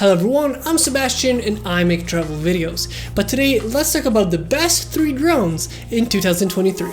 Hello everyone, I'm Sebastian and I make travel videos. But today, let's talk about the best 3 drones in 2023.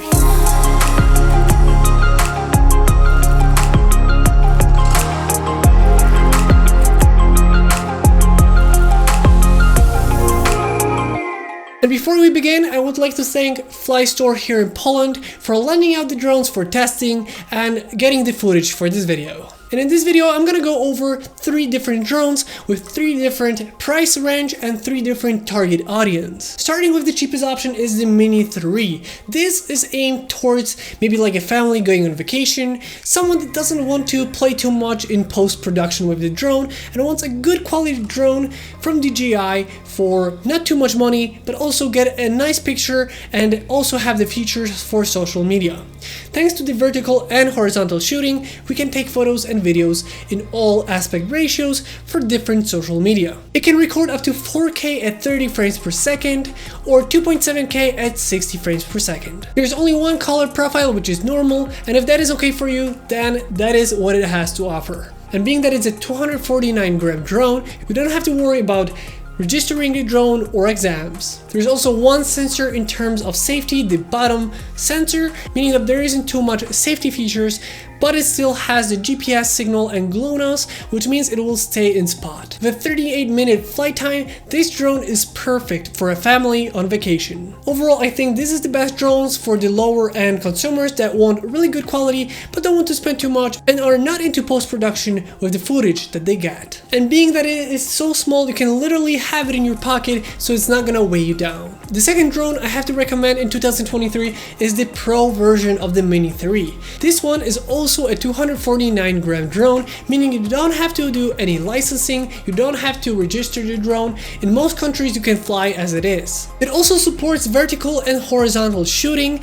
And before we begin, I would like to thank FlyStore here in Poland for lending out the drones for testing and getting the footage for this video. And in this video, I'm gonna go over 3 different drones with 3 different price range and 3 different target audience. Starting with the cheapest option is the Mini 3. This is aimed towards maybe like a family going on vacation, someone that doesn't want to play too much in post-production with the drone and wants a good quality drone from DJI for not too much money, but also get a nice picture and also have the features for social media. Thanks to the vertical and horizontal shooting, we can take photos and videos in all aspect ratios for different social media. It can record up to 4K at 30 frames per second or 2.7K at 60 frames per second. There's only one color profile, which is normal, and if that is okay for you, then that is what it has to offer. And being that it's a 249-gram drone, you don't have to worry about registering the drone or exams. There's also one sensor in terms of safety, the bottom sensor, meaning that there isn't too much safety features, but it still has the GPS signal and GLONASS, which means it will stay in spot. With a 38-minute flight time, this drone is perfect for a family on vacation. Overall, I think this is the best drones for the lower end consumers that want really good quality but don't want to spend too much and are not into post-production with the footage that they get. And being that it is so small, you can literally have it in your pocket, so it's not gonna weigh you down. The second drone I have to recommend in 2023 is the Pro version of the Mini 3. This one is also a 249-gram drone, meaning you don't have to do any licensing, you don't have to register the drone. In most countries you can fly as it is. It also supports vertical and horizontal shooting,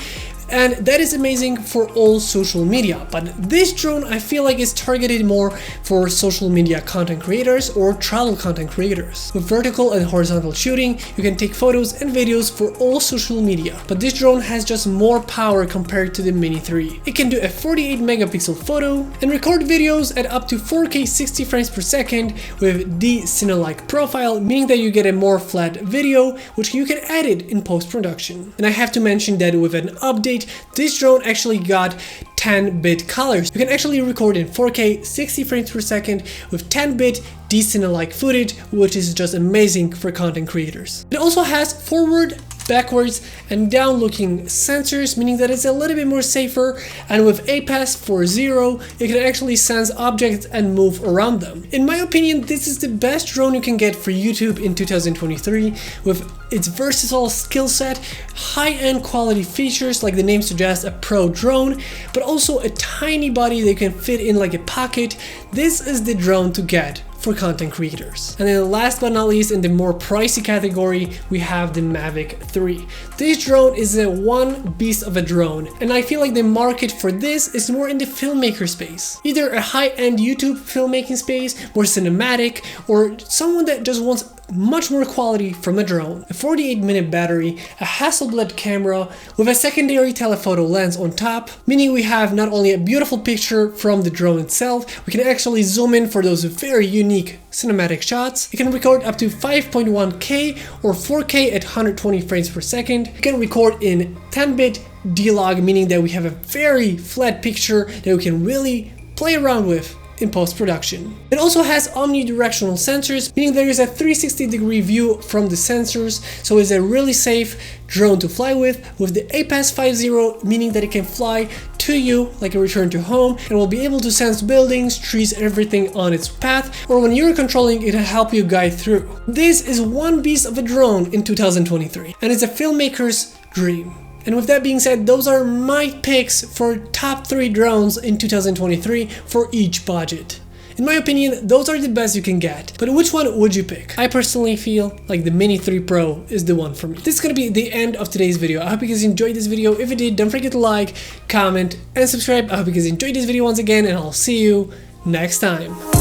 and that is amazing for all social media. But this drone I feel like is targeted more for social media content creators or travel content creators. With vertical and horizontal shooting, you can take photos and videos for all social media. But this drone has just more power compared to the Mini 3. It can do a 48 megapixel photo and record videos at up to 4K 60 frames per second with the cine-like profile, meaning that you get a more flat video, which you can edit in post-production. And I have to mention that with an update, this drone actually got 10-bit colors. You can actually record in 4K 60 frames per second with 10-bit cine-like footage, which is just amazing for content creators. It also has forward, backwards and down looking sensors, meaning that it's a little bit more safer, and with APAS 4.0 it can actually sense objects and move around them. In my opinion, this is the best drone you can get for YouTube in 2023 with its versatile skill set, high-end quality features like the name suggests, a pro drone, but also a tiny body that you can fit in like a pocket. This is the drone to get for content creators. And then last but not least, in the more pricey category, we have the Mavic 3. This drone is a one beast of a drone, and I feel like the market for this is more in the filmmaker space. Either a high-end YouTube filmmaking space, more cinematic, or someone that just wants much more quality from a drone. A 48-minute battery, a Hasselblad camera with a secondary telephoto lens on top, meaning we have not only a beautiful picture from the drone itself, we can actually zoom in for those very unique cinematic shots. It can record up to 5.1K or 4K at 120 frames per second. It can record in 10-bit D-Log, meaning that we have a very flat picture that we can really play around with in post-production. It also has omnidirectional sensors, meaning there is a 360-degree view from the sensors, so it's a really safe drone to fly with the APAS 5.0, meaning that it can fly to you like a return to home and will be able to sense buildings, trees, everything on its path, or when you're controlling it, it'll help you guide through. This is one beast of a drone in 2023, and it's a filmmaker's dream. And with that being said, those are my picks for top 3 drones in 2023 for each budget. In my opinion, those are the best you can get. But which one would you pick? I personally feel like the Mini 3 Pro is the one for me. This is gonna be the end of today's video. I hope you guys enjoyed this video. If you did, don't forget to like, comment, and subscribe. I hope you guys enjoyed this video once again, and I'll see you next time.